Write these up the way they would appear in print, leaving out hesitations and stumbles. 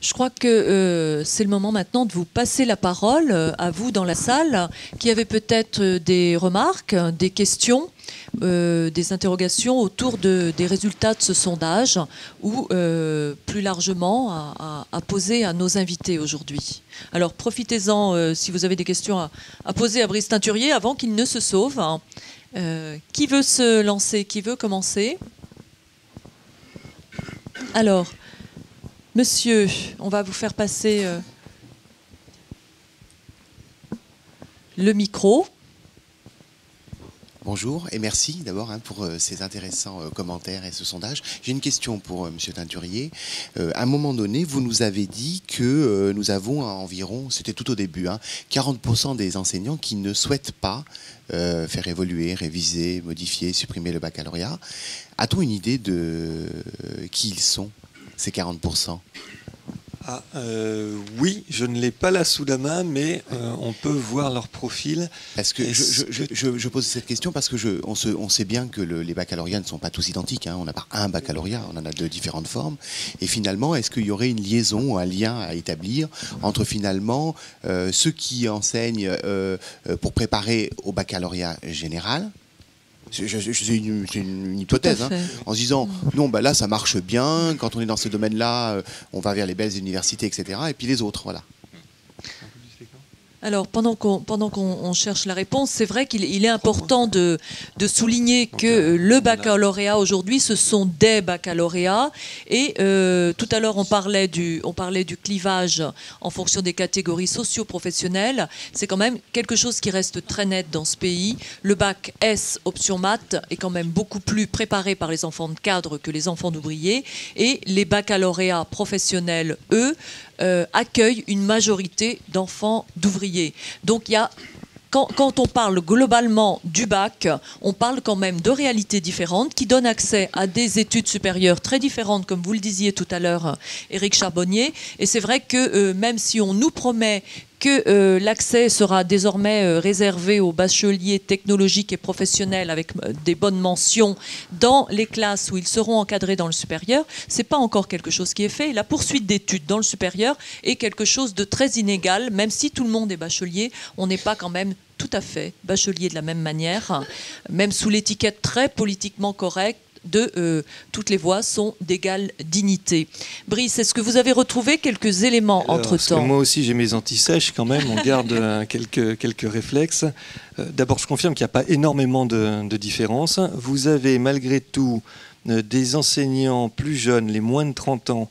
Je crois que c'est le moment maintenant de vous passer la parole, à vous dans la salle, qui avez peut-être des remarques, des questions, des interrogations autour des résultats de ce sondage ou plus largement à poser à nos invités aujourd'hui. Alors profitez-en si vous avez des questions à poser à Brice Teinturier avant qu'il ne se sauve. Qui veut se lancer? Qui veut commencer? Alors, monsieur, on va vous faire passer le micro. Bonjour et merci d'abord pour ces intéressants commentaires et ce sondage. J'ai une question pour monsieur Teinturier. À un moment donné, vous nous avez dit que nous avons environ, c'était tout au début, 40% des enseignants qui ne souhaitent pas faire évoluer, réviser, modifier, supprimer le baccalauréat. A-t-on une idée de qui ils sont, ces 40%? Oui, je ne l'ai pas là sous la main, mais on peut voir leur profil. Parce que je pose cette question parce que on sait bien que les baccalauréats ne sont pas tous identiques. On n'a pas un baccalauréat, on en a de différentes formes. Et finalement, est-ce qu'il y aurait une liaison ou un lien à établir entre finalement ceux qui enseignent pour préparer au baccalauréat général? C'est une hypothèse, en se disant non, bah là ça marche bien, quand on est dans ce domaine-là, on va vers les belles universités, etc. Et puis les autres, voilà. Alors, pendant qu'on cherche la réponse, c'est vrai qu'il est important de souligner que le baccalauréat aujourd'hui, ce sont des baccalauréats. Et tout à l'heure, on parlait du clivage en fonction des catégories socio-professionnelles. C'est quand même quelque chose qui reste très net dans ce pays. Le bac S, option maths, est quand même beaucoup plus préparé par les enfants de cadre que les enfants d'ouvriers. Et les baccalauréats professionnels, eux, accueillent une majorité d'enfants d'ouvriers. Donc il y a, quand on parle globalement du bac, on parle quand même de réalités différentes qui donnent accès à des études supérieures très différentes, comme vous le disiez tout à l'heure, Éric Charbonnier. Et c'est vrai que même si on nous promet que l'accès sera désormais réservé aux bacheliers technologiques et professionnels avec des bonnes mentions dans les classes où ils seront encadrés dans le supérieur, c'est pas encore quelque chose qui est fait. La poursuite d'études dans le supérieur est quelque chose de très inégal, même si tout le monde est bachelier, on n'est pas quand même tout à fait bachelier de la même manière, même sous l'étiquette très politiquement correcte de toutes les voies sont d'égale dignité. Brice, est-ce que vous avez retrouvé quelques éléments entre-temps? Moi aussi, j'ai mes antisèches quand même. On garde quelques réflexes. D'abord, je confirme qu'il n'y a pas énormément de différence. Vous avez malgré tout des enseignants plus jeunes, les moins de 30 ans,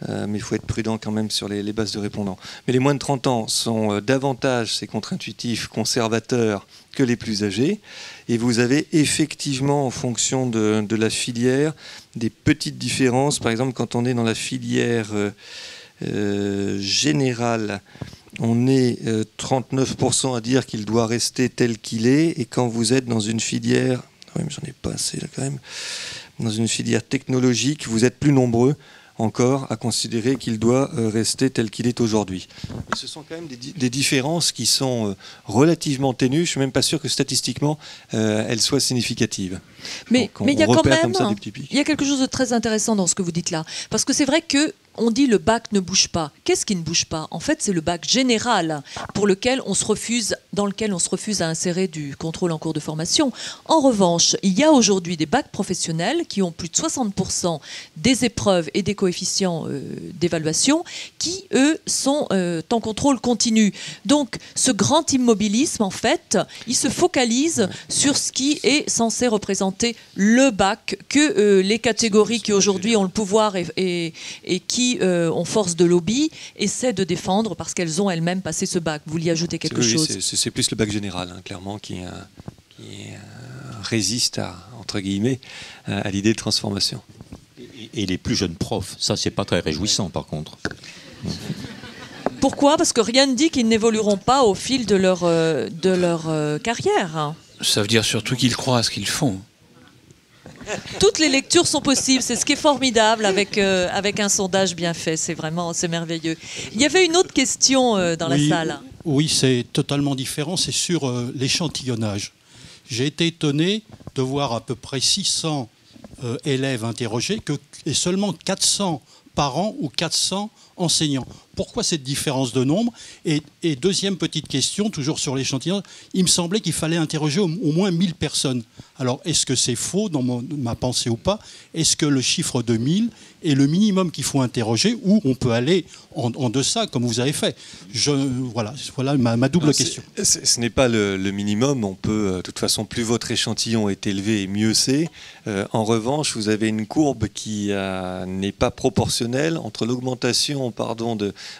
mais il faut être prudent quand même sur les bases de répondants. Mais les moins de 30 ans sont davantage, c'est contre-intuitif, conservateurs que les plus âgés. Et vous avez effectivement, en fonction de la filière, des petites différences. Par exemple, quand on est dans la filière générale, on est 39% à dire qu'il doit rester tel qu'il est. Et quand vous êtes dans une filière, oui, mais j'en ai pas assez là quand même, dans une filière technologique, vous êtes plus nombreux encore à considérer qu'il doit rester tel qu'il est aujourd'hui. Et ce sont quand même des différences qui sont relativement ténues. Je ne suis même pas sûr que statistiquement, elles soient significatives. Mais il y a quand même, il y a quelque chose de très intéressant dans ce que vous dites là. Parce que c'est vrai que on dit le bac ne bouge pas. Qu'est-ce qui ne bouge pas? En fait, c'est le bac général dans lequel on se refuse à insérer du contrôle en cours de formation. En revanche, il y a aujourd'hui des bacs professionnels qui ont plus de 60% des épreuves et des coefficients d'évaluation qui, eux, sont en contrôle continu. Donc, ce grand immobilisme, en fait, il se focalise sur ce qui est censé représenter le bac que les catégories qui aujourd'hui ont le pouvoir et qui ont force de lobby essaient de défendre parce qu'elles ont elles-mêmes passé ce bac. Vous vouliez ajouter quelque chose? C'est plus le bac général, clairement, qui résiste entre guillemets, à l'idée de transformation. Et les plus jeunes profs, ça c'est pas très réjouissant par contre. Pourquoi? Parce que rien ne dit qu'ils n'évolueront pas au fil de leur carrière. Ça veut dire surtout qu'ils croient à ce qu'ils font. Toutes les lectures sont possibles, c'est ce qui est formidable avec un sondage bien fait, c'est merveilleux. Il y avait une autre question dans la salle. Oui, c'est totalement différent, c'est sur l'échantillonnage. J'ai été étonné de voir à peu près 600 élèves interrogés et seulement 400 parents ou 400 enseignants. Pourquoi cette différence de nombre ? Et deuxième petite question, toujours sur l'échantillon, il me semblait qu'il fallait interroger au moins 1000 personnes. Alors, est-ce que c'est faux dans ma pensée ou pas ? Est-ce que le chiffre de 1000 est le minimum qu'il faut interroger ou on peut aller en deçà, comme vous avez fait ? Voilà ma double question. Ce n'est pas le minimum. On peut, de toute façon, plus votre échantillon est élevé, mieux c'est. En revanche, vous avez une courbe qui n'est pas proportionnelle entre l'augmentation,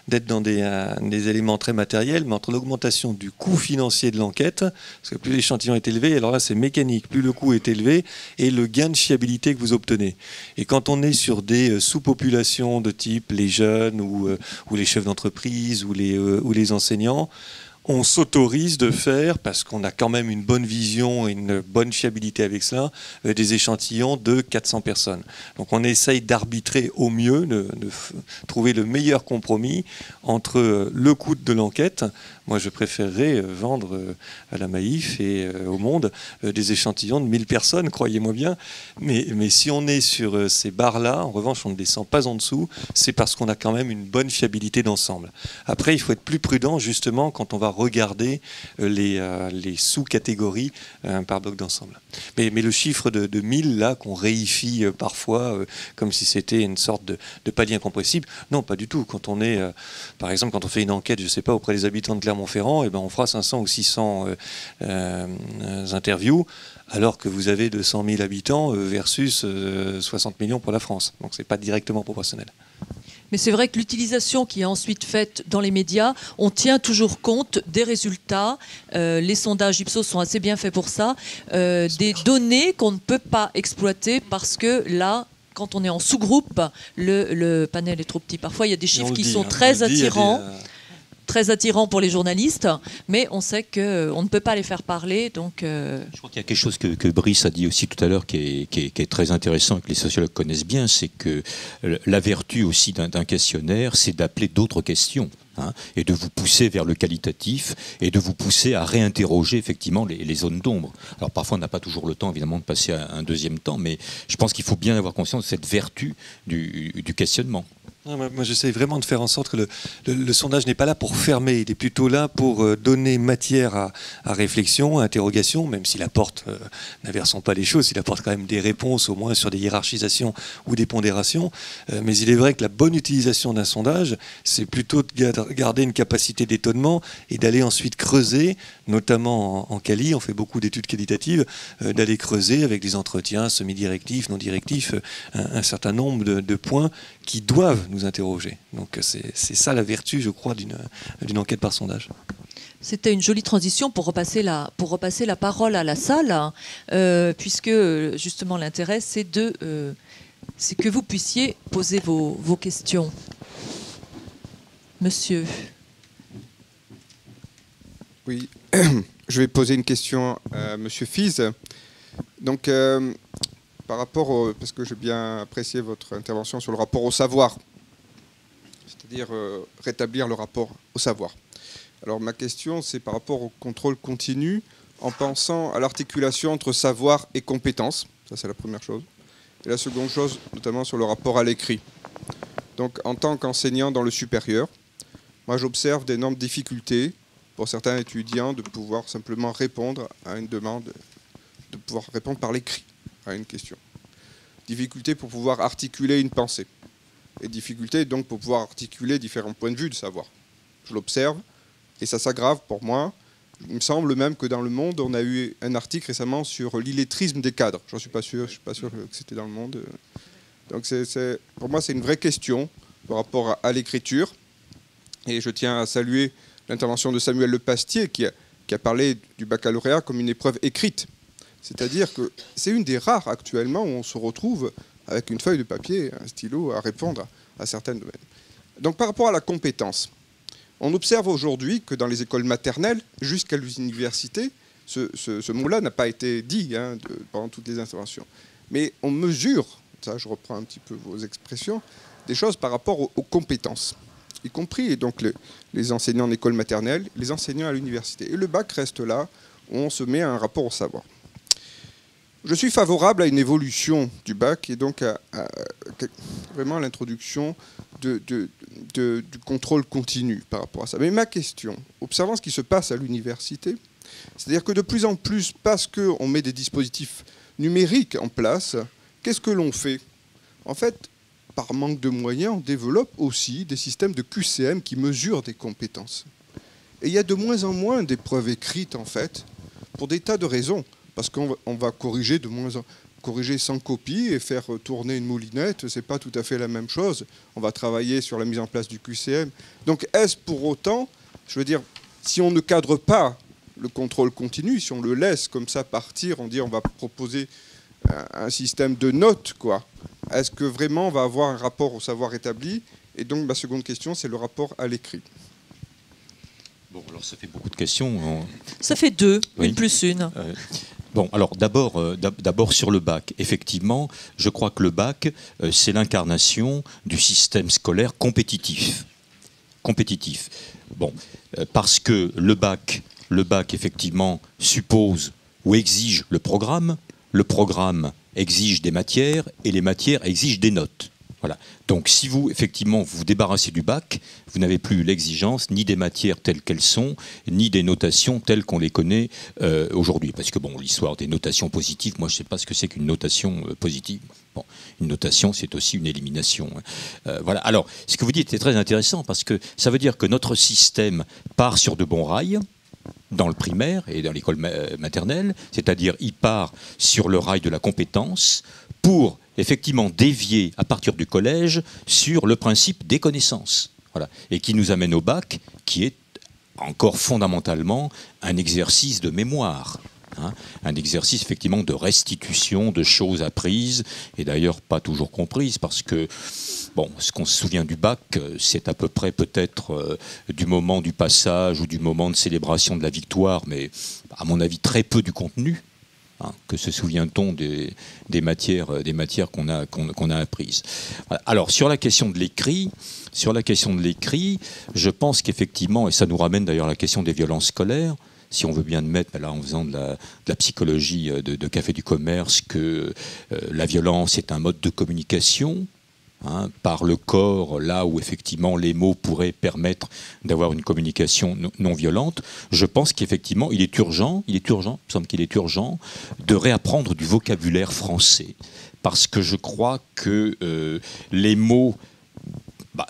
d'être dans des éléments très matériels, mais entre l'augmentation du coût financier de l'enquête, parce que plus l'échantillon est élevé, alors là c'est mécanique, plus le coût est élevé, et le gain de fiabilité que vous obtenez. Et quand on est sur des sous-populations de type les jeunes ou les chefs d'entreprise ou les enseignants, on s'autorise de faire, parce qu'on a quand même une bonne vision et une bonne fiabilité avec cela, des échantillons de 400 personnes. Donc on essaye d'arbitrer au mieux, de trouver le meilleur compromis entre le coût de l'enquête. Moi, je préférerais vendre à la Maïf et au Monde des échantillons de 1000 personnes, croyez-moi bien. Mais si on est sur ces barres-là, en revanche, on ne descend pas en dessous, c'est parce qu'on a quand même une bonne fiabilité d'ensemble. Après, il faut être plus prudent, justement, quand on va regarder les sous-catégories par bloc d'ensemble. Mais le chiffre de 1000, là, qu'on réifie parfois comme si c'était une sorte de palier incompressible, non, pas du tout. Quand on est, par exemple, quand on fait une enquête, je ne sais pas, auprès des habitants de Clermont-Ferrand, eh ben, on fera 500 ou 600 interviews, alors que vous avez 200 000 habitants versus 60 millions pour la France. Donc ce n'est pas directement proportionnel. Mais c'est vrai que l'utilisation qui est ensuite faite dans les médias, on tient toujours compte des résultats. Les sondages Ipsos sont assez bien faits pour ça. Des données qu'on ne peut pas exploiter parce que là, quand on est en sous-groupe, le panel est trop petit. Parfois, il y a des chiffres qui sont très attirants. Très attirant pour les journalistes, mais on sait qu'on ne peut pas les faire parler. Donc Je crois qu'il y a quelque chose que Brice a dit aussi tout à l'heure qui est très intéressant et que les sociologues connaissent bien, c'est que la vertu aussi d'un questionnaire, c'est d'appeler d'autres questions. Et de vous pousser vers le qualitatif et de vous pousser à réinterroger effectivement les zones d'ombre. Alors parfois on n'a pas toujours le temps évidemment de passer à un deuxième temps, mais je pense qu'il faut bien avoir conscience de cette vertu du questionnement. Moi, j'essaie vraiment de faire en sorte que le sondage n'est pas là pour fermer, il est plutôt là pour donner matière à réflexion, à interrogation, même s'il apporte, n'inversons pas les choses, il apporte quand même des réponses, au moins sur des hiérarchisations ou des pondérations. Mais il est vrai que la bonne utilisation d'un sondage, c'est plutôt de garder une capacité d'étonnement et d'aller ensuite creuser, notamment en quali, on fait beaucoup d'études qualitatives, d'aller creuser avec des entretiens semi-directifs, non directifs, un certain nombre de points qui doivent nous interroger. Donc c'est ça la vertu, je crois, d'une enquête par sondage. C'était une jolie transition pour repasser la parole à la salle, puisque justement l'intérêt c'est que vous puissiez poser vos questions. Monsieur. Oui, je vais poser une question à Monsieur Fize. Donc, par rapport parce que j'ai bien apprécié votre intervention sur le rapport au savoir, c'est-à-dire rétablir le rapport au savoir. Alors ma question, c'est par rapport au contrôle continu, en pensant à l'articulation entre savoir et compétence. Ça, c'est la première chose. Et la seconde chose, notamment sur le rapport à l'écrit. Donc, en tant qu'enseignant dans le supérieur, moi, j'observe d'énormes difficultés pour certains étudiants de pouvoir simplement répondre à une demande, de pouvoir répondre par l'écrit à une question. Difficulté pour pouvoir articuler une pensée. Et difficulté donc pour pouvoir articuler différents points de vue de savoir. Je l'observe et ça s'aggrave pour moi. Il me semble même que dans Le Monde, on a eu un article récemment sur l'illettrisme des cadres. J'en suis pas sûr, je suis pas sûr que c'était dans Le Monde. Donc pour moi, c'est une vraie question par rapport à l'écriture. Et je tiens à saluer l'intervention de Samuel Lepastier qui a parlé du baccalauréat comme une épreuve écrite. C'est-à-dire que c'est une des rares actuellement où on se retrouve avec une feuille de papier, un stylo, à répondre à certains domaines. Donc par rapport à la compétence, on observe aujourd'hui que dans les écoles maternelles, jusqu'à l'université, ce mot-là n'a pas été dit pendant toutes les interventions. Mais on mesure, ça je reprends un petit peu vos expressions, des choses par rapport aux compétences, y compris donc les enseignants en école maternelle, les enseignants à l'université. Et le bac reste là où on se met à un rapport au savoir. Je suis favorable à une évolution du bac et donc vraiment à l'introduction du contrôle continu par rapport à ça. Mais ma question, observant ce qui se passe à l'université, c'est-à-dire que de plus en plus, parce qu'on met des dispositifs numériques en place, qu'est-ce que l'on fait? En fait, par manque de moyens, on développe aussi des systèmes de QCM qui mesurent des compétences. Et il y a de moins en moins d'épreuves écrites, en fait, pour des tas de raisons. Parce qu'on va corriger corriger sans copie et faire tourner une moulinette, c'est pas tout à fait la même chose. On va travailler sur la mise en place du QCM. Donc est-ce pour autant, je veux dire, si on ne cadre pas le contrôle continu, si on le laisse comme ça partir, on dit on va proposer un système de notes, quoi. Est-ce que vraiment on va avoir un rapport au savoir établi? Et donc ma seconde question, c'est le rapport à l'écrit. Bon, alors ça fait beaucoup de questions. Ça fait deux, oui. une plus une. Bon, alors d'abord sur le bac. Effectivement, je crois que le bac, c'est l'incarnation du système scolaire compétitif. Compétitif. Bon, parce que le bac, effectivement, suppose ou exige le programme exige des matières, et les matières exigent des notes. Voilà. Donc si vous, effectivement, vous débarrassez du bac, vous n'avez plus l'exigence ni des matières telles qu'elles sont, ni des notations telles qu'on les connaît aujourd'hui. Parce que, bon, l'histoire des notations positives, moi, je ne sais pas ce que c'est qu'une notation positive. Bon, une notation, c'est aussi une élimination. Voilà. Alors, ce que vous dites est très intéressant, parce que ça veut dire que notre système part sur de bons rails, dans le primaire et dans l'école maternelle, c'est-à-dire il part sur le rail de la compétence pour effectivement dévier à partir du collège sur le principe des connaissances. Voilà. Et qui nous amène au bac, qui est encore fondamentalement un exercice de mémoire. Hein, un exercice effectivement de restitution de choses apprises, et d'ailleurs pas toujours comprises, parce que bon, ce qu'on se souvient du bac, c'est à peu près peut-être du moment du passage ou du moment de célébration de la victoire, mais à mon avis très peu du contenu. Hein, que se souvient-on des matières qu'on a apprises. Voilà. Alors sur la question de l'écrit, je pense qu'effectivement, et ça nous ramène d'ailleurs à la question des violences scolaires, si on veut bien admettre, là, en faisant de la psychologie de Café du Commerce, que la violence est un mode de communication, hein, par le corps, là où effectivement les mots pourraient permettre d'avoir une communication non violente, je pense qu'effectivement il est urgent, il me semble qu'il est urgent de réapprendre du vocabulaire français. Parce que je crois que les mots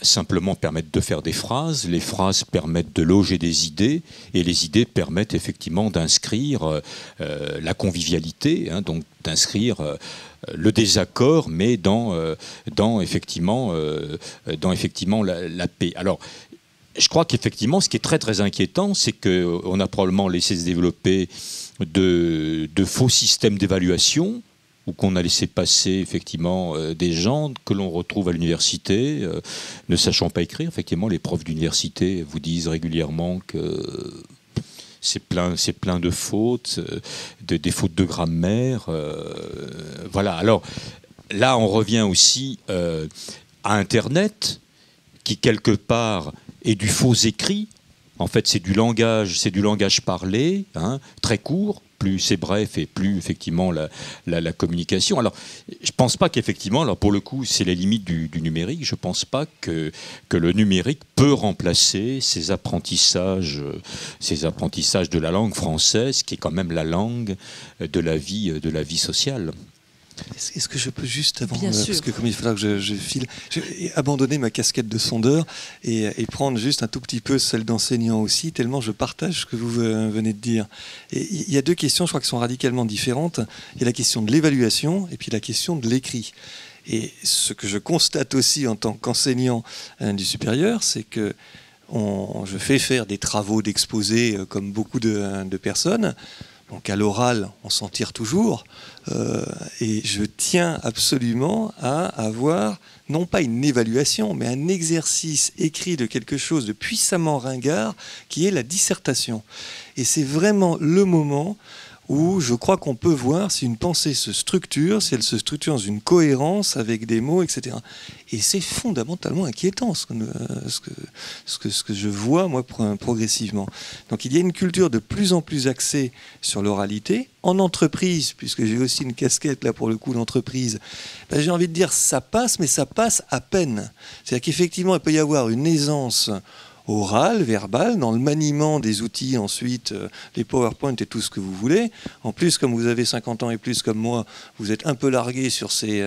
simplement permettent de faire des phrases, les phrases permettent de loger des idées, et les idées permettent effectivement d'inscrire la convivialité, hein, donc d'inscrire le désaccord, mais dans effectivement la paix. Alors, je crois qu'effectivement, ce qui est très très inquiétant, c'est qu'on a probablement laissé se développer de faux systèmes d'évaluation, ou qu'on a laissé passer effectivement des gens que l'on retrouve à l'université, ne sachant pas écrire. Effectivement, les profs d'université vous disent régulièrement que c'est plein de fautes, des fautes de grammaire. Voilà. Alors là, on revient aussi à Internet, qui quelque part est du faux écrit. En fait, c'est du langage parlé, hein, très court. Plus c'est bref et plus effectivement la communication. Alors, je pense pas qu'effectivement, alors pour le coup, c'est les limites du numérique. Je pense pas que le numérique peut remplacer ces apprentissages de la langue française, qui est quand même la langue de la vie sociale. Est-ce que je peux juste, avant, Bien sûr. parce que comme il faudra que je file, abandonner ma casquette de sondeur et prendre juste un tout petit peu celle d'enseignant aussi, tellement je partage ce que vous venez de dire. Et il y a deux questions, je crois, qui sont radicalement différentes. Il y a la question de l'évaluation et puis la question de l'écrit. Et ce que je constate aussi en tant qu'enseignant du supérieur, c'est que je fais faire des travaux d'exposé comme beaucoup de personnes. Donc à l'oral, on s'en tire toujours. Et je tiens absolument à avoir, non pas une évaluation, mais un exercice écrit de quelque chose de puissamment ringard, qui est la dissertation. Et c'est vraiment le moment où je crois qu'on peut voir si une pensée se structure, si elle se structure dans une cohérence avec des mots, etc. Et c'est fondamentalement inquiétant ce que je vois, moi, progressivement. Donc il y a une culture de plus en plus axée sur l'oralité. En entreprise, puisque j'ai aussi une casquette, là, pour le coup, d'entreprise, ben, j'ai envie de dire ça passe, mais ça passe à peine. C'est-à-dire qu'effectivement, il peut y avoir une aisance orale, verbale, dans le maniement des outils, ensuite, les PowerPoint et tout ce que vous voulez. En plus, comme vous avez 50 ans et plus comme moi, vous êtes un peu largué sur ces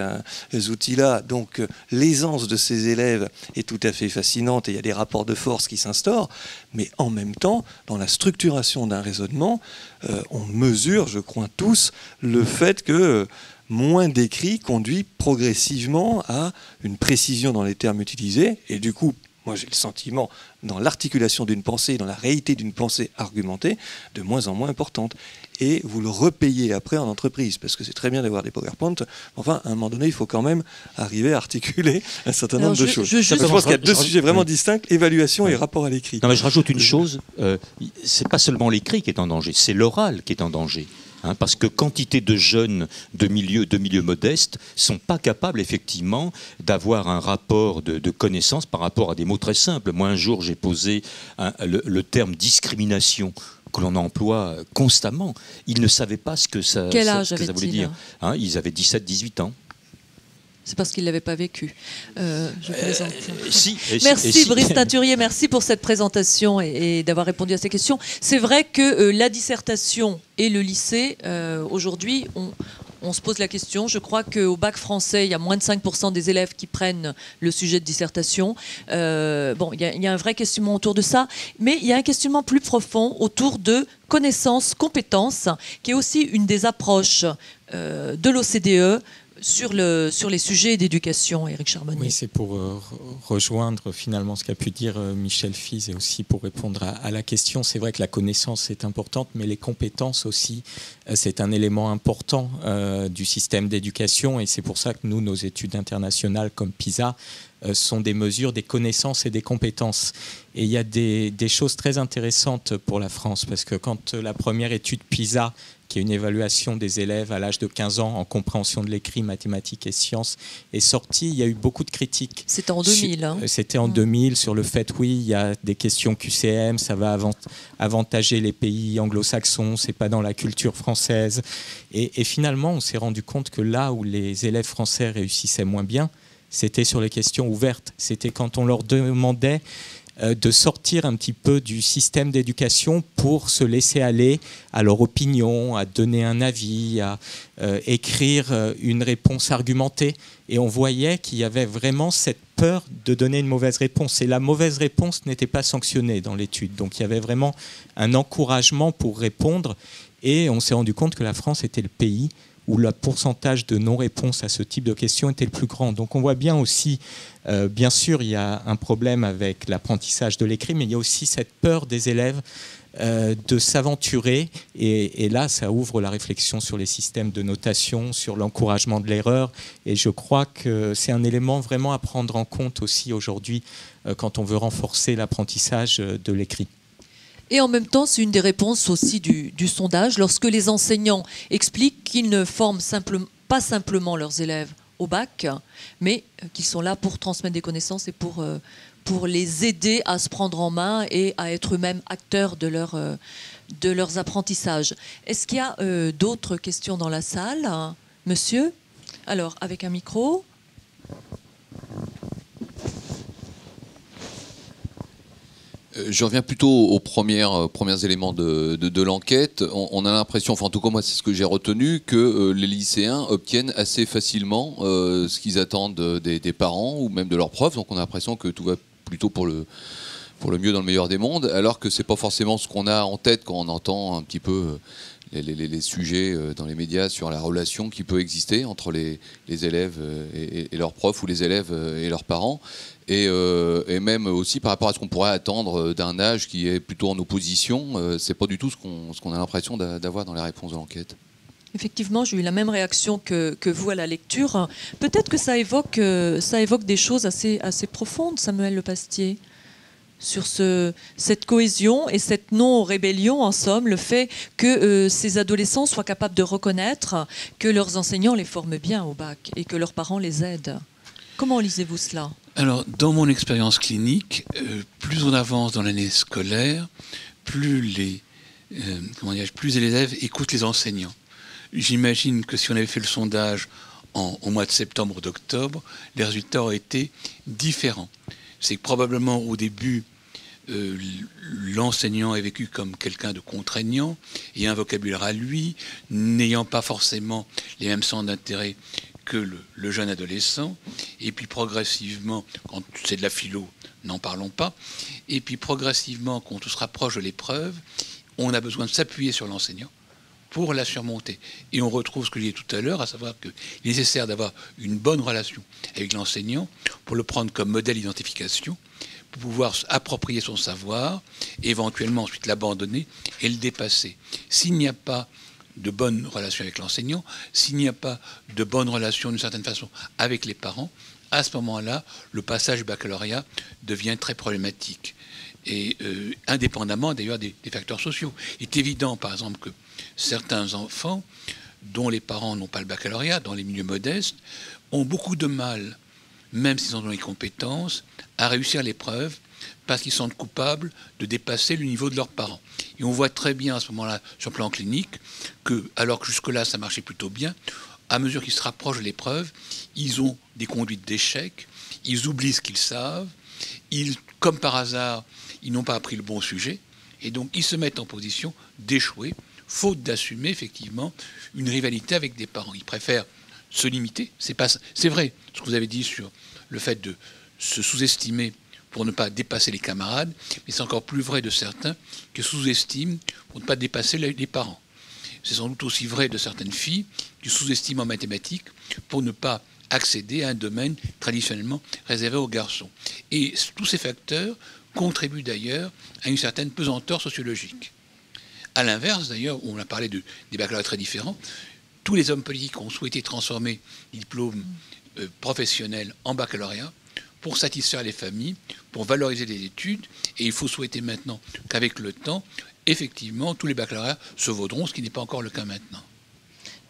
outils-là, donc l'aisance de ces élèves est tout à fait fascinante et il y a des rapports de force qui s'instaurent, mais en même temps, dans la structuration d'un raisonnement, on mesure, je crois tous, le fait que moins d'écrit conduit progressivement à une précision dans les termes utilisés, et du coup, moi j'ai le sentiment, dans l'articulation d'une pensée, dans la réalité d'une pensée argumentée, de moins en moins importante. Et vous le repayez après en entreprise, parce que c'est très bien d'avoir des PowerPoint, enfin, à un moment donné, il faut quand même arriver à articuler un certain nombre de choses. Je pense qu'il y a deux sujets vraiment distincts, évaluation et rapport à l'écrit. Non, mais je rajoute une chose, c'est pas seulement l'écrit qui est en danger, c'est l'oral qui est en danger. Parce que quantité de jeunes de milieux modestes sont pas capables effectivement d'avoir un rapport de connaissance par rapport à des mots très simples. Moi un jour j'ai posé le terme discrimination que l'on emploie constamment. Ils ne savaient pas ce que ça voulait dire. Ils avaient 17-18 ans. C'est parce qu'il ne l'avait pas vécu. Je plaisante. Merci Brice Teinturier, merci pour cette présentation et d'avoir répondu à ces questions. C'est vrai que la dissertation et le lycée, aujourd'hui, on se pose la question. Je crois qu'au bac français, il y a moins de 5% des élèves qui prennent le sujet de dissertation. Il y a un vrai questionnement autour de ça, mais il y a un questionnement plus profond autour de connaissances, compétences, qui est aussi une des approches de l'OCDE sur les sujets d'éducation, Éric Charbonnier. Oui, c'est pour rejoindre finalement ce qu'a pu dire Michel Fize et aussi pour répondre à la question. C'est vrai que la connaissance est importante, mais les compétences aussi, c'est un élément important du système d'éducation et c'est pour ça que nous, nos études internationales comme PISA, sont des mesures des connaissances et des compétences. Et il y a des choses très intéressantes pour la France, parce que quand la première étude PISA, qui est une évaluation des élèves à l'âge de 15 ans en compréhension de l'écrit, mathématiques et sciences, est sortie, il y a eu beaucoup de critiques. C'était en 2000. C'était en 2000 sur le fait, oui, il y a des questions QCM, ça va avantager les pays anglo-saxons, c'est pas dans la culture française. Et finalement, on s'est rendu compte que là où les élèves français réussissaient moins bien, c'était sur les questions ouvertes. C'était quand on leur demandait de sortir un petit peu du système d'éducation pour se laisser aller à leur opinion, à donner un avis, à écrire une réponse argumentée. Et on voyait qu'il y avait vraiment cette peur de donner une mauvaise réponse. Et la mauvaise réponse n'était pas sanctionnée dans l'étude. Donc il y avait vraiment un encouragement pour répondre. Et on s'est rendu compte que la France était le pays où le pourcentage de non-réponse à ce type de questions était le plus grand. Donc on voit bien aussi, bien sûr, il y a un problème avec l'apprentissage de l'écrit, mais il y a aussi cette peur des élèves de s'aventurer. Et là, ça ouvre la réflexion sur les systèmes de notation, sur l'encouragement de l'erreur. Et je crois que c'est un élément vraiment à prendre en compte aussi aujourd'hui quand on veut renforcer l'apprentissage de l'écrit. Et en même temps, c'est une des réponses aussi du sondage, lorsque les enseignants expliquent qu'ils ne forment pas simplement leurs élèves au bac, mais qu'ils sont là pour transmettre des connaissances et pour les aider à se prendre en main et à être eux-mêmes acteurs de leurs apprentissages. Est-ce qu'il y a d'autres questions dans la salle, monsieur? Alors, avec un micro. Je reviens plutôt aux premiers éléments de l'enquête. On a l'impression, enfin en tout cas moi c'est ce que j'ai retenu, que les lycéens obtiennent assez facilement ce qu'ils attendent des parents ou même de leurs profs. Donc on a l'impression que tout va plutôt pour le mieux dans le meilleur des mondes, alors que c'est pas forcément ce qu'on a en tête quand on entend un petit peu les sujets dans les médias sur la relation qui peut exister entre les élèves et leurs profs ou les élèves et leurs parents. Et même aussi par rapport à ce qu'on pourrait attendre d'un âge qui est plutôt en opposition, c'est pas du tout ce qu'on a l'impression d'avoir dans les réponses de l'enquête. Effectivement, j'ai eu la même réaction que vous à la lecture. Peut-être que ça évoque des choses assez profondes, Samuel Le Pastier, sur cette cohésion et cette non-rébellion, en somme, le fait que ces adolescents soient capables de reconnaître que leurs enseignants les forment bien au bac et que leurs parents les aident. Comment lisez-vous cela ? Alors, dans mon expérience clinique, plus on avance dans l'année scolaire, plus les élèves écoutent les enseignants. J'imagine que si on avait fait le sondage au mois de septembre ou d'octobre, les résultats auraient été différents. C'est que probablement au début, l'enseignant est vécu comme quelqu'un de contraignant, et un vocabulaire à lui, n'ayant pas forcément les mêmes centres d'intérêt que le jeune adolescent. Et puis progressivement, quand c'est de la philo, n'en parlons pas, et puis progressivement, quand on se rapproche de l'épreuve, on a besoin de s'appuyer sur l'enseignant pour la surmonter. Et on retrouve ce que je disais tout à l'heure, à savoir qu'il est nécessaire d'avoir une bonne relation avec l'enseignant pour le prendre comme modèle d'identification, pour pouvoir approprier son savoir, éventuellement ensuite l'abandonner et le dépasser. S'il n'y a pas de bonne relation avec l'enseignant, s'il n'y a pas de bonne relation d'une certaine façon avec les parents, à ce moment-là, le passage du baccalauréat devient très problématique. Et indépendamment d'ailleurs des facteurs sociaux. Il est évident, par exemple, que certains enfants dont les parents n'ont pas le baccalauréat, dans les milieux modestes, ont beaucoup de mal, même s'ils en ont les compétences, à réussir l'épreuve parce qu'ils se sentent coupables de dépasser le niveau de leurs parents. Et on voit très bien à ce moment-là, sur le plan clinique, que, alors que jusque-là ça marchait plutôt bien, à mesure qu'ils se rapprochent de l'épreuve, ils ont des conduites d'échec, ils oublient ce qu'ils savent, comme par hasard, ils n'ont pas appris le bon sujet, et donc ils se mettent en position d'échouer, faute d'assumer effectivement une rivalité avec des parents. Ils préfèrent se limiter. C'est vrai ce que vous avez dit sur le fait de se sous-estimer pour ne pas dépasser les camarades, mais c'est encore plus vrai de certains qui sous-estiment pour ne pas dépasser les parents. C'est sans doute aussi vrai de certaines filles qui sous-estiment en mathématiques pour ne pas accéder à un domaine traditionnellement réservé aux garçons. Et tous ces facteurs contribuent d'ailleurs à une certaine pesanteur sociologique. À l'inverse, d'ailleurs, on a parlé des baccalauréats très différents, tous les hommes politiques ont souhaité transformer les diplômes professionnels en baccalauréat pour satisfaire les familles, pour valoriser les études, et il faut souhaiter maintenant qu'avec le temps, effectivement, tous les baccalauréats se vaudront, ce qui n'est pas encore le cas maintenant.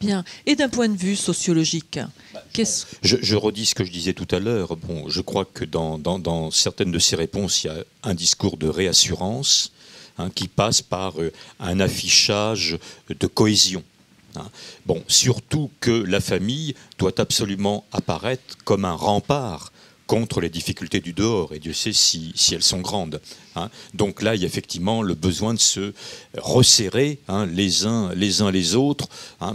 Bien. Et d'un point de vue sociologique, je redis ce que je disais tout à l'heure. Bon, je crois que dans certaines de ces réponses, il y a un discours de réassurance qui passe par un affichage de cohésion. Bon, surtout que la famille doit absolument apparaître comme un rempart contre les difficultés du dehors, et Dieu sait si elles sont grandes. Donc là, il y a effectivement le besoin de se resserrer les uns les autres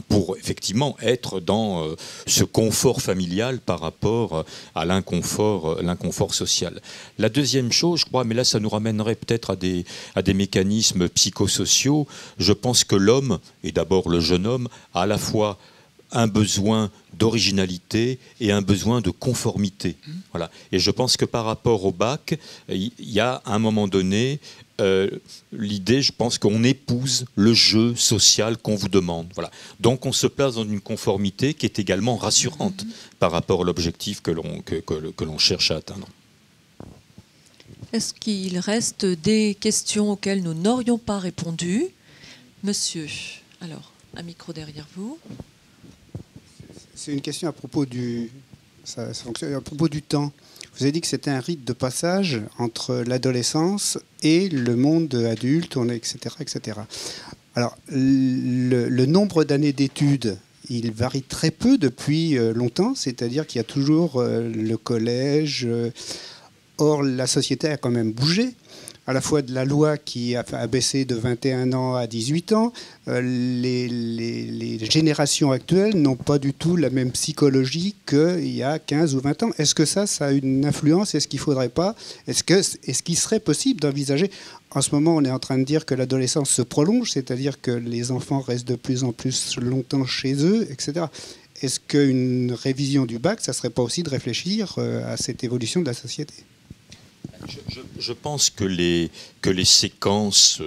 pour effectivement être dans ce confort familial par rapport à l'inconfort social. La deuxième chose, je crois, mais là ça nous ramènerait peut-être à des mécanismes psychosociaux, je pense que l'homme, et d'abord le jeune homme, a à la fois un besoin d'originalité et un besoin de conformité. Voilà. Et je pense que par rapport au bac, il y a à un moment donné l'idée, je pense qu'on épouse le jeu social qu'on vous demande. Voilà. Donc on se place dans une conformité qui est également rassurante par rapport à l'objectif que l'on cherche à atteindre. Est-ce qu'il reste des questions auxquelles nous n'aurions pas répondu ? Monsieur, alors, un micro derrière vous. C'est une question à propos ça fonctionne à propos du temps. Vous avez dit que c'était un rite de passage entre l'adolescence et le monde adulte, etc., etc. Alors, le nombre d'années d'études, il varie très peu depuis longtemps, c'est-à-dire qu'il y a toujours le collège. Or, la société a quand même bougé. À la fois de la loi qui a baissé de 21 ans à 18 ans, les générations actuelles n'ont pas du tout la même psychologie qu'il y a 15 ou 20 ans. Est-ce que ça a une influence ? Est-ce qu'il ne faudrait pas ? Est-ce qu'il serait possible d'envisager ? En ce moment, on est en train de dire que l'adolescence se prolonge, c'est-à-dire que les enfants restent de plus en plus longtemps chez eux, etc. Est-ce qu'une révision du bac, ça ne serait pas aussi de réfléchir à cette évolution de la société ? Je pense que les séquences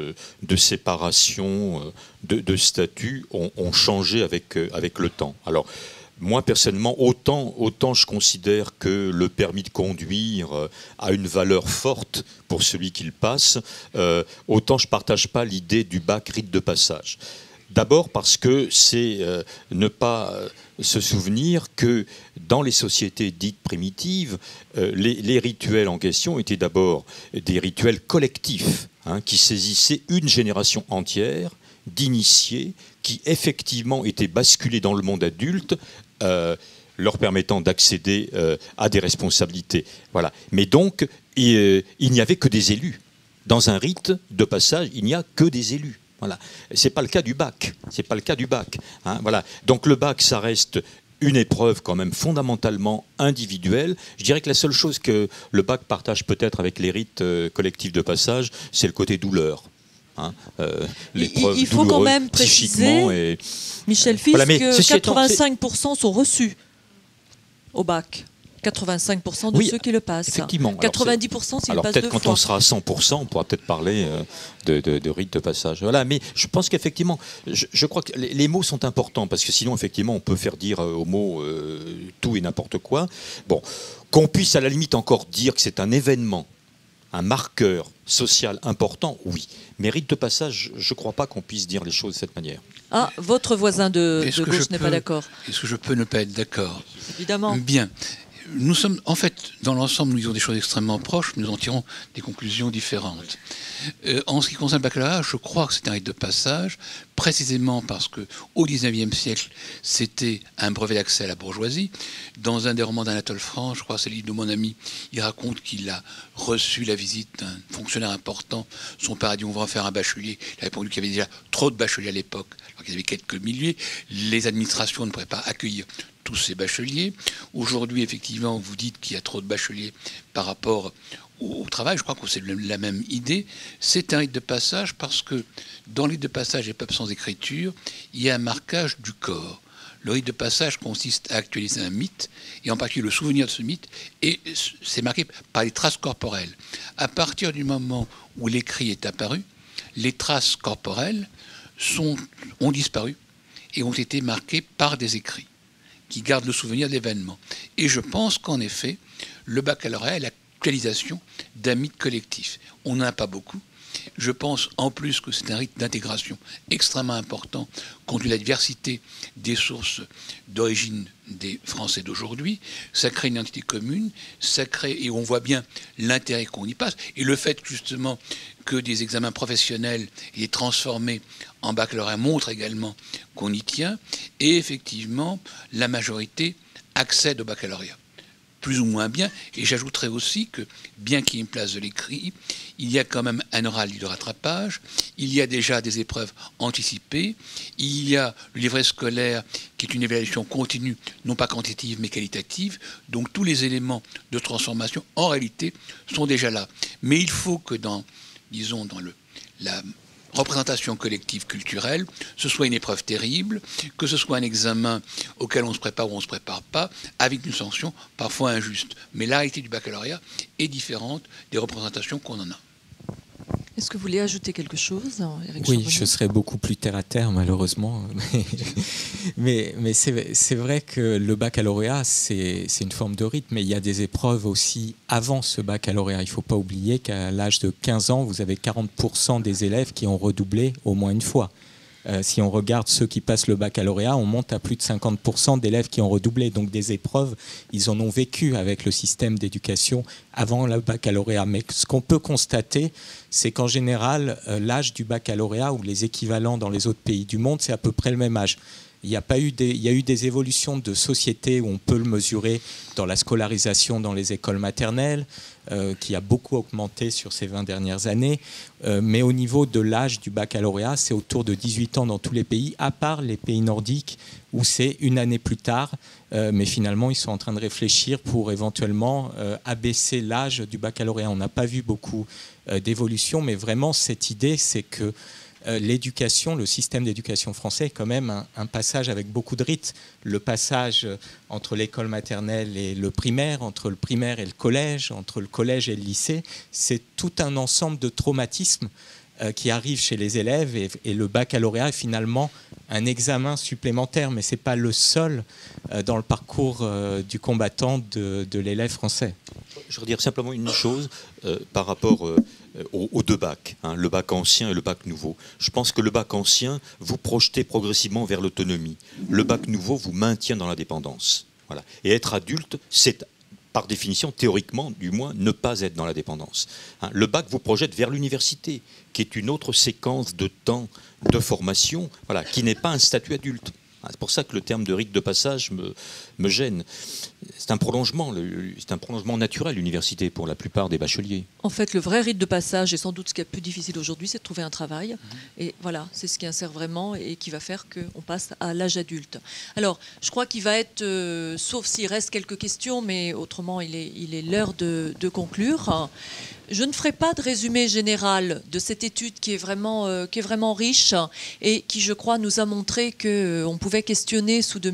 de séparation de statut ont changé avec le temps. Alors, moi, personnellement, autant je considère que le permis de conduire a une valeur forte pour celui qui le passe, autant je ne partage pas l'idée du bac rite de passage. D'abord parce que c'est ne pas se souvenir que dans les sociétés dites primitives, les rituels en question étaient d'abord des rituels collectifs, qui saisissaient une génération entière d'initiés qui effectivement étaient basculés dans le monde adulte, leur permettant d'accéder à des responsabilités. Voilà. Mais donc, il n'y avait que des élus. Dans un rite de passage, il n'y a que des élus. Voilà. C'est pas le cas du bac. C'est pas le cas du bac. Voilà. Donc le bac, ça reste une épreuve quand même fondamentalement individuelle. Je dirais que la seule chose que le bac partage peut-être avec les rites collectifs de passage, c'est le côté douleur. Il faut quand même préciser, Michel Fils, voilà, que 85% sont reçus au bac. 85% de ceux qui le passent. Effectivement. 90% s'ils le passent deux fois. Peut-être quand on sera à 100%, on pourra peut-être parler de rite de passage. Voilà, mais je pense qu'effectivement, je crois que les mots sont importants, parce que sinon, effectivement, on peut faire dire aux mots tout et n'importe quoi. Bon, qu'on puisse à la limite encore dire que c'est un événement, un marqueur social important, oui. Mais rite de passage, je ne crois pas qu'on puisse dire les choses de cette manière. Ah, votre voisin de gauche n'est pas d'accord. Est-ce que je peux ne pas être d'accord ? Évidemment. Bien. Nous sommes, en fait, dans l'ensemble, nous disons des choses extrêmement proches, nous en tirons des conclusions différentes. En ce qui concerne le baccalauréat, je crois que c'est un rite de passage, précisément parce qu'au XIXe siècle, c'était un brevet d'accès à la bourgeoisie. Dans un des romans d'Anatole France, je crois que c'est le livre de mon ami, il raconte qu'il a reçu la visite d'un fonctionnaire important. Son père a dit: on va en faire un bachelier. Il a répondu qu'il y avait déjà trop de bacheliers à l'époque, alors qu'il y avait quelques milliers. Les administrations ne pourraient pas accueillir tous ces bacheliers. Aujourd'hui, effectivement, vous dites qu'il y a trop de bacheliers par rapport au travail. Je crois que c'est la même idée. C'est un rite de passage parce que dans le rite de passage et peuple sans écriture, il y a un marquage du corps. Le rite de passage consiste à actualiser un mythe, et en particulier le souvenir de ce mythe, et c'est marqué par les traces corporelles. À partir du moment où l'écrit est apparu, les traces corporelles ont disparu et ont été marquées par des écrits qui gardent le souvenir de l'événement. Et je pense qu'en effet, le baccalauréat est l'actualisation d'un mythe collectif. On n'en a pas beaucoup. Je pense en plus que c'est un rite d'intégration extrêmement important compte tenu de la diversité des sources d'origine des Français d'aujourd'hui. Ça crée une identité commune, ça crée, et on voit bien l'intérêt qu'on y passe. Et le fait justement que des examens professionnels aient transformés en baccalauréat montre également qu'on y tient. Et effectivement, la majorité accède au baccalauréat, plus ou moins bien. Et j'ajouterais aussi que, bien qu'il y ait une place de l'écrit, il y a quand même un oral de rattrapage, il y a déjà des épreuves anticipées, il y a le livret scolaire qui est une évaluation continue, non pas quantitative mais qualitative. Donc tous les éléments de transformation, en réalité, sont déjà là. Mais il faut que dans la représentation collective culturelle, ce soit une épreuve terrible, que ce soit un examen auquel on se prépare ou on ne se prépare pas, avec une sanction parfois injuste. Mais la réalité du baccalauréat est différente des représentations qu'on en a. Est-ce que vous voulez ajouter quelque chose, Éric Oui, Charbonnier ? je serais beaucoup plus terre à terre, malheureusement. mais c'est vrai que le baccalauréat, c'est une forme de rite, mais il y a des épreuves aussi avant ce baccalauréat. Il ne faut pas oublier qu'à l'âge de 15 ans, vous avez 40% des élèves qui ont redoublé au moins une fois. Si on regarde ceux qui passent le baccalauréat, on monte à plus de 50% d'élèves qui ont redoublé. Donc des épreuves, ils en ont vécu avec le système d'éducation avant le baccalauréat. Mais ce qu'on peut constater, c'est qu'en général, l'âge du baccalauréat ou les équivalents dans les autres pays du monde, c'est à peu près le même âge. Il y a eu des évolutions de société où on peut le mesurer dans la scolarisation dans les écoles maternelles, qui a beaucoup augmenté sur ces 20 dernières années. Mais au niveau de l'âge du baccalauréat, c'est autour de 18 ans dans tous les pays, à part les pays nordiques où c'est une année plus tard. Mais finalement, ils sont en train de réfléchir pour éventuellement abaisser l'âge du baccalauréat. On n'a pas vu beaucoup d'évolution, mais vraiment cette idée, c'est que l'éducation, le système d'éducation français est quand même un passage avec beaucoup de rites. Le passage entre l'école maternelle et le primaire, entre le primaire et le collège, entre le collège et le lycée, c'est tout un ensemble de traumatismes qui arrive chez les élèves et le baccalauréat est finalement un examen supplémentaire, mais ce n'est pas le seul dans le parcours du combattant de l'élève français. Je voudrais dire simplement une chose par rapport aux deux bacs, hein, le bac ancien et le bac nouveau. Je pense que le bac ancien, vous projetez progressivement vers l'autonomie. Le bac nouveau vous maintient dans la dépendance. Voilà. Et être adulte, c'est par définition, théoriquement, du moins, ne pas être dans la dépendance. Hein, le bac vous projette vers l'université, qui est une autre séquence de temps de formation, voilà, qui n'est pas un statut adulte. C'est pour ça que le terme de rite de passage me gêne. C'est un prolongement naturel, l'université, pour la plupart des bacheliers. En fait, le vrai rite de passage, et sans doute ce qui est plus difficile aujourd'hui, c'est de trouver un travail. Et voilà, c'est ce qui insère vraiment et qui va faire qu'on passe à l'âge adulte. Alors, je crois qu'il va être, sauf s'il reste quelques questions, mais autrement, il est l'heure de conclure. Je ne ferai pas de résumé général de cette étude qui est vraiment riche et qui, je crois, nous a montré qu'on pouvait la questionner sous de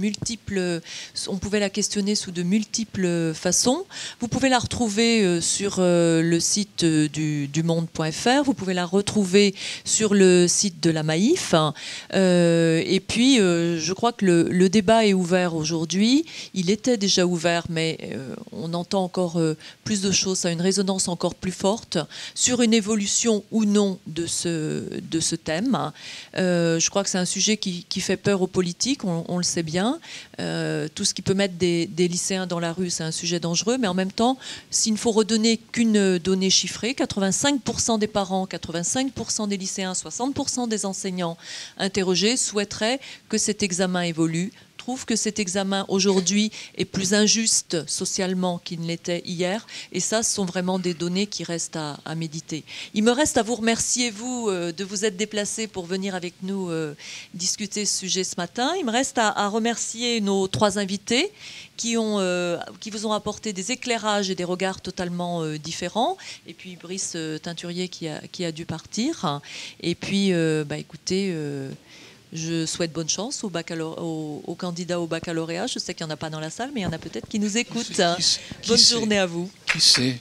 multiples façons. Vous pouvez la retrouver sur le site du monde.fr, vous pouvez la retrouver sur le site de la Maïf. Et puis, je crois que le débat est ouvert aujourd'hui. Il était déjà ouvert, mais on entend encore plus de choses, ça a une résonance encore plus forte sur une évolution ou non de ce thème. Je crois que c'est un sujet qui fait peur aux politiques, on le sait bien. Tout ce qui peut mettre des lycéens dans la rue, c'est un sujet dangereux, mais en même temps, s'il ne faut redonner qu'une donnée chiffrée, 85% des parents, 85% des lycéens, 60% des enseignants interrogés souhaiteraient que cet examen évolue, trouve que cet examen aujourd'hui est plus injuste socialement qu'il ne l'était hier. Et ça, ce sont vraiment des données qui restent à méditer. Il me reste à vous remercier, vous, de vous être déplacés pour venir avec nous discuter ce sujet ce matin. Il me reste à remercier nos trois invités qui vous ont apporté des éclairages et des regards totalement différents. Et puis Brice Teinturier qui a dû partir. Et puis, écoutez... je souhaite bonne chance aux candidats au baccalauréat. Je sais qu'il n'y en a pas dans la salle, mais il y en a peut-être qui nous écoutent. Bonne journée à vous. Qui sait ?